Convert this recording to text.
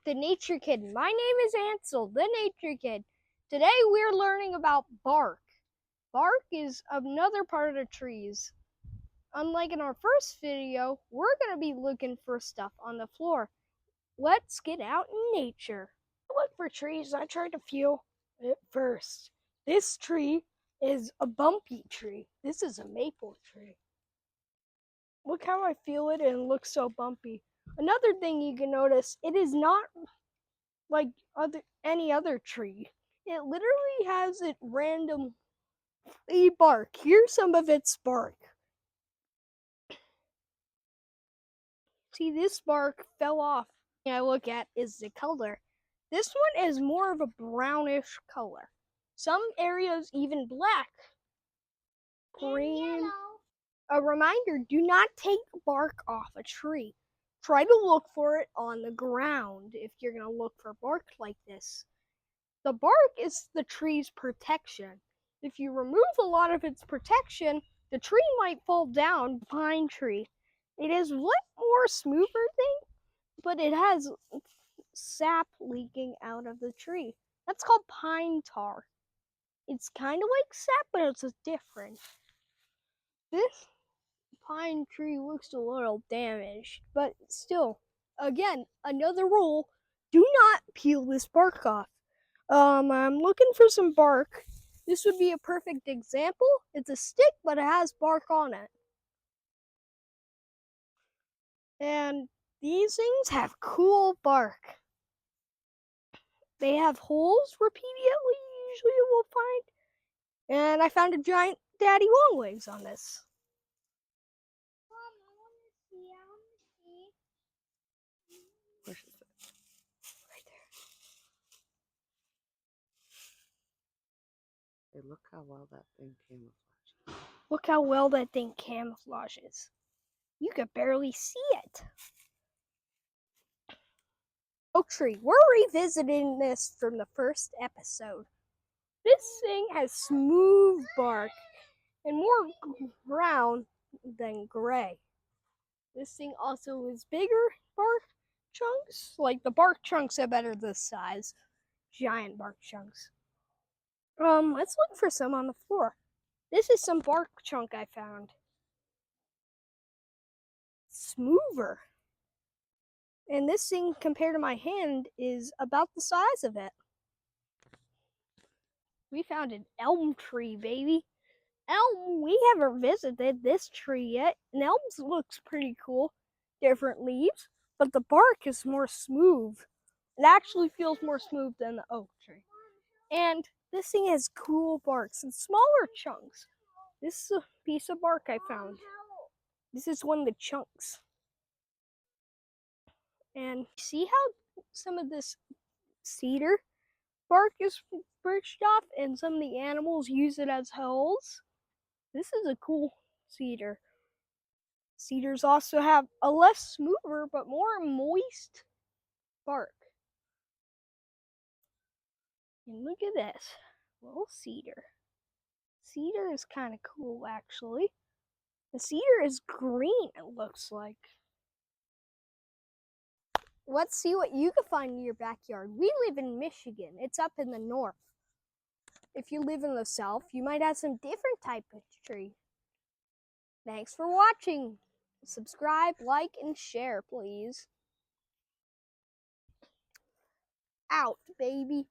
to Nature Kid. My name is Ansel, the Nature Kid. Today we're learning about bark. Bark is another part of the trees. Unlike in our first video, we're going to be looking for stuff on the floor. Let's get out in nature. I look for trees. I tried to feel it first. This tree is a bumpy tree. This is a maple tree. Look how I feel it, and it looks so bumpy. Another thing you can notice, it is not like any other tree. It literally has it randomly bark. Here's some of its bark. See, this bark fell off. I look at is the color. This one is more of a brownish color. Some areas even black. Green. A reminder, do not take bark off a tree. Try to look for it on the ground if you're going to look for bark like this. The bark is the tree's protection. If you remove a lot of its protection, the tree might fall down. Pine tree. It is a lot more smoother thing, but it has sap leaking out of the tree. That's called pine tar. It's kind of like sap, but it's different. This pine tree looks a little damaged, but still, again, another rule, do not peel this bark off. I'm looking for some bark. This would be a perfect example. It's a stick, but it has bark on it. And these things have cool bark. They have holes repeatedly, usually we'll find. And I found a giant daddy longlegs on this. Where's it? Right there. Hey, look how well that thing camouflages. Look how well that thing camouflages. You could barely see it. Oak tree. We're revisiting this from the first episode. This thing has smooth bark and more brown than gray. This thing also is bigger bark chunks. Like the bark chunks are better this size. Giant bark chunks. Let's look for some on the floor. This is some bark chunk I found. Smoother. And this thing, compared to my hand, is about the size of it. We found an elm tree, baby. Elm, we haven't visited this tree yet. And elms looks pretty cool. Different leaves, but the bark is more smooth. It actually feels more smooth than the oak tree. And this thing has cool barks and smaller chunks. This is a piece of bark I found. This is one of the chunks. And see how some of this cedar bark is birched off and some of the animals use it as holes? This is a cool cedar. Cedars also have a less smoother but more moist bark. And look at this little cedar. Cedar is kind of cool, actually. The cedar is green, it looks like. Let's see what you can find in your backyard. We live in Michigan. It's up in the north. If you live in the south, you might have some different type of tree. Thanks for watching. Subscribe, like, and share, please. Out, baby.